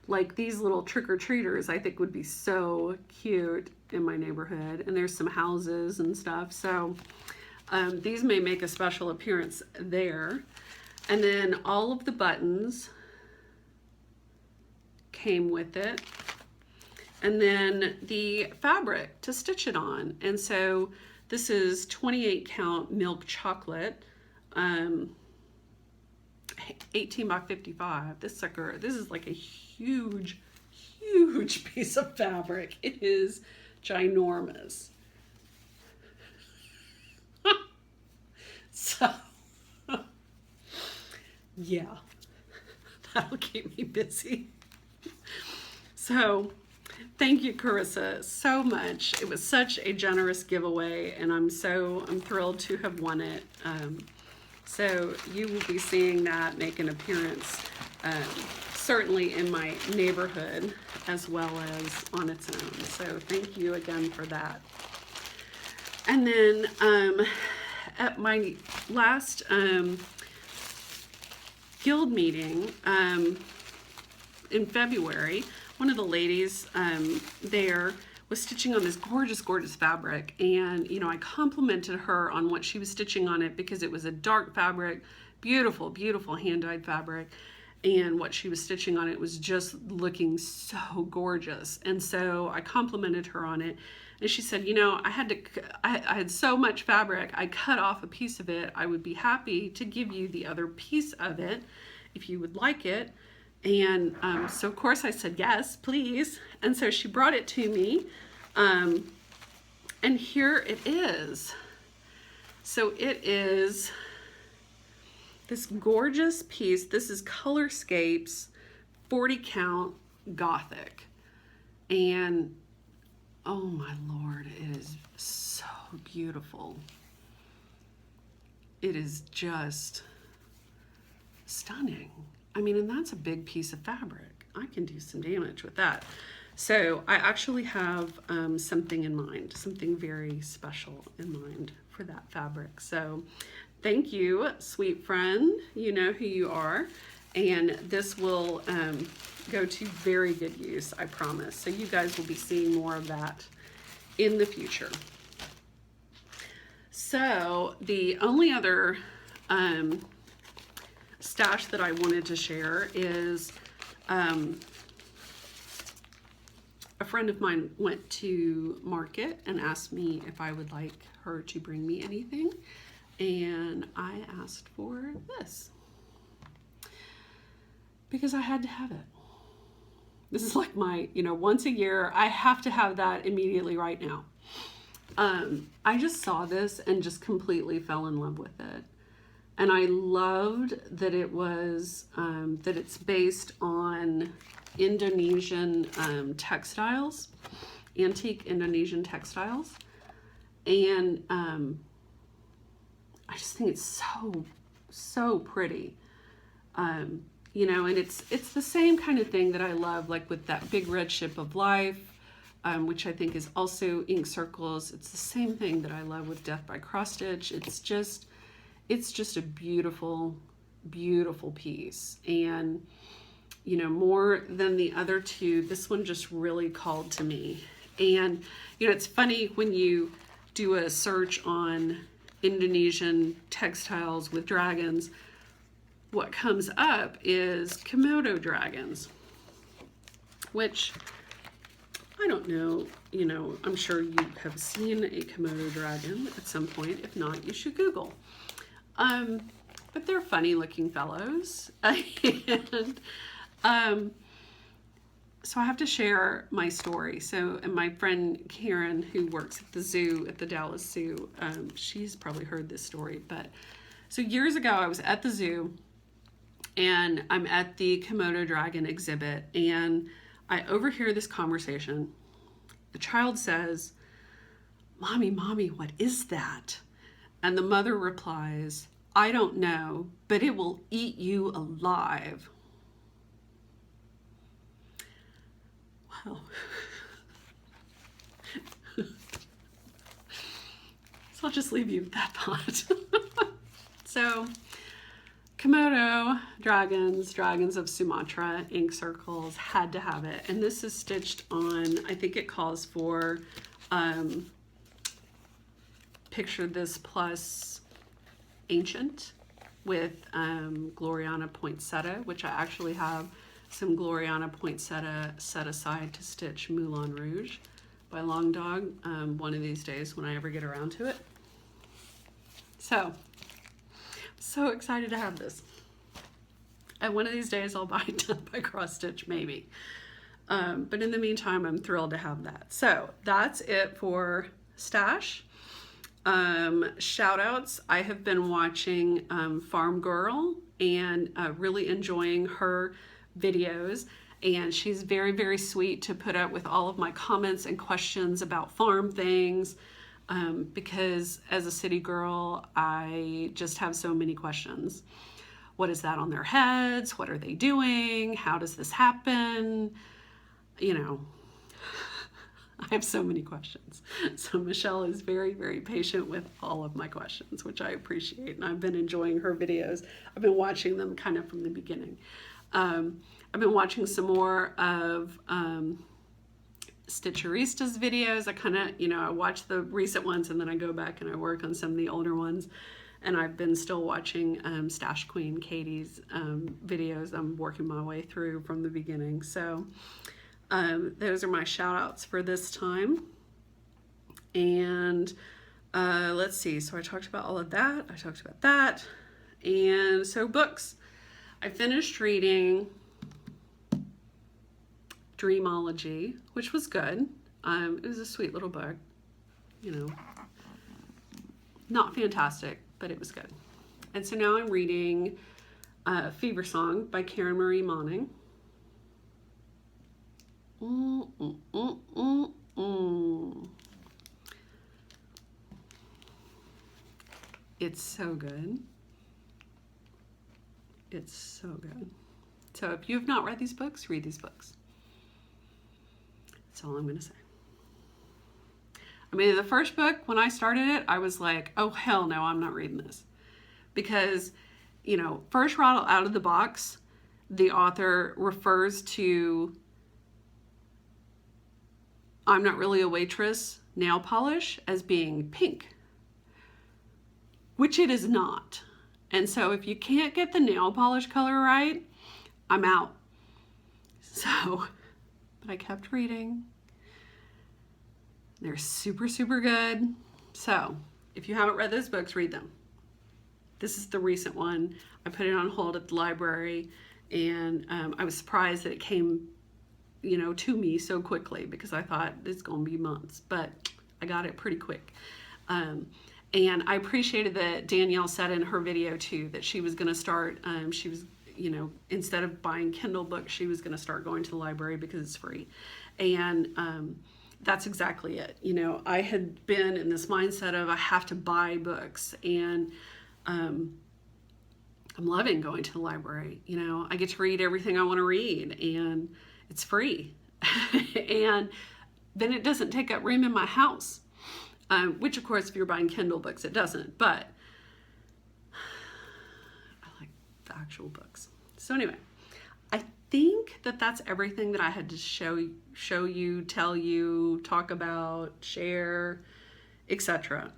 Like these little trick-or-treaters I think would be so cute in my neighborhood. And there's some houses and stuff, so these may make a special appearance there. And then all of the buttons came with it, and then the fabric to stitch it on. And so this is 28 count milk chocolate, 18 by 55. This is like a huge piece of fabric. It is ginormous. So yeah, that'll keep me busy. So thank you, Carissa, so much. It was such a generous giveaway, and I'm thrilled to have won it. So you will be seeing that make an appearance, certainly in my neighborhood as well as on its own. So thank you again for that. And then at my last guild meeting in February, one of the ladies there was stitching on this gorgeous fabric, and I complimented her on what she was stitching on it because it was a dark fabric, beautiful hand-dyed fabric, and what she was stitching on it was just looking so gorgeous. And so I complimented her on it, and she said, I had so much fabric, I cut off a piece of it. I would be happy to give you the other piece of it if you would like it. And so of course I said, yes, please. And so she brought it to me, and here it is. So it is this gorgeous piece. This is Colorscapes 40 count Gothic, and oh my Lord, it is so beautiful. It is just stunning. I mean, and that's a big piece of fabric. I can do some damage with that. So I actually have something in mind, something very special in mind for that fabric. So thank you, sweet friend. You know who you are. And this will go to very good use, I promise. So you guys will be seeing more of that in the future. So the only other stash that I wanted to share is a friend of mine went to market and asked me if I would like her to bring me anything, and I asked for this because I had to have it. This is like my, once a year, I have to have that immediately right now. I just saw this and just completely fell in love with it. And I loved that it was, that it's based on Indonesian textiles, antique Indonesian textiles. And I just think it's so pretty. And it's the same kind of thing that I love, like with that Big Red Ship of Life, which I think is also ink circles. It's the same thing that I love with Death by Cross Stitch. It's just a beautiful piece. And more than the other two, this one just really called to me. And it's funny when you do a search on Indonesian textiles with dragons, what comes up is Komodo dragons, which I don't know, I'm sure you have seen a Komodo dragon at some point. If not, you should Google. But they're funny looking fellows. And so I have to share my story. So, and my friend Karen, who works at the zoo, at the Dallas Zoo, she's probably heard this story. But so years ago, I was at the zoo, and I'm at the Komodo dragon exhibit, and I overhear this conversation. The child says, "Mommy, Mommy, what is that?" And the mother replies, "I don't know, but it will eat you alive." Wow. So I'll just leave you with that thought. So, Komodo dragons, dragons of Sumatra, ink circles, had to have it. And this is stitched on, I think it calls for, picture this plus ancient with Gloriana poinsettia, which I actually have some Gloriana poinsettia set aside to stitch Moulin Rouge by Long Dog one of these days when I ever get around to it. So excited to have this. And one of these days I'll buy it done by cross stitch maybe. But in the meantime, I'm thrilled to have that. So that's it for stash. Shout outs. I have been watching Farm Girl and really enjoying her videos, and she's very, very sweet to put up with all of my comments and questions about farm things, because as a city girl, I just have so many questions. What is that on their heads? What are they doing? How does this happen? You know, I have so many questions. So Michelle is very, very patient with all of my questions, which I appreciate. And I've been enjoying her videos. I've been watching them kind of from the beginning. I've been watching some more of Stitcherista's videos. I kind of, I watch the recent ones and then I go back and I work on some of the older ones. And I've been still watching Stash Queen Katie's videos. I'm working my way through from the beginning. So those are my shout outs for this time. And let's see. So I talked about all of that. I talked about that. And so books. I finished reading Dreamology, which was good. It was a sweet little book, not fantastic, but it was good. And so now I'm reading Fever Song by Karen Marie Moning. It's so good. It's so good. So if you have not read these books, read these books. That's all I'm going to say. I mean, the first book, when I started it, I was like, oh, hell no, I'm not reading this. Because, first right out of the box, the author refers to I'm Not Really a Waitress nail polish as being pink, which it is not. And so if you can't get the nail polish color right, I'm out. So, but I kept reading. They're super, super good. So if you haven't read those books, read them. This is the recent one. I put it on hold at the library, and I was surprised that it came, to me so quickly, because I thought it's going to be months, but I got it pretty quick. And I appreciated that Danielle said in her video too, that she was going to start, she was, instead of buying Kindle books, she was going to start going to the library because it's free. And that's exactly it. I had been in this mindset of I have to buy books, and I'm loving going to the library. I get to read everything I want to read, and it's free. And then it doesn't take up room in my house. Which of course, if you're buying Kindle books, it doesn't, but I like the actual books. So anyway, I think that that's everything that I had to show you, tell you, talk about, share, etc.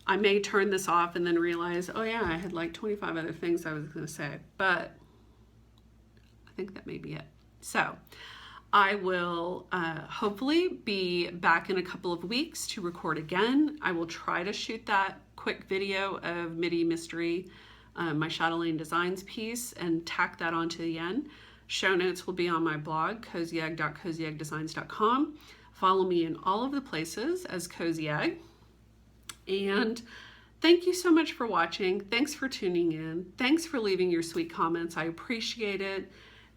I may turn this off and then realize, oh yeah, I had like 25 other things I was going to say, but I think that may be it. So I will hopefully be back in a couple of weeks to record again. I will try to shoot that quick video of Midi Mystery, my Chatelaine Designs piece, and tack that onto the end. Show notes will be on my blog, cozyegg.cozyegdesigns.com. Follow me in all of the places as Cozyegg. And thank you so much for watching. Thanks for tuning in. Thanks for leaving your sweet comments. I appreciate it.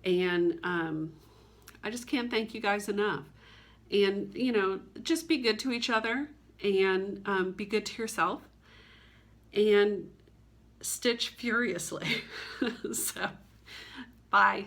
And I just can't thank you guys enough. And, you know, just be good to each other, and be good to yourself, and stitch furiously. So, bye.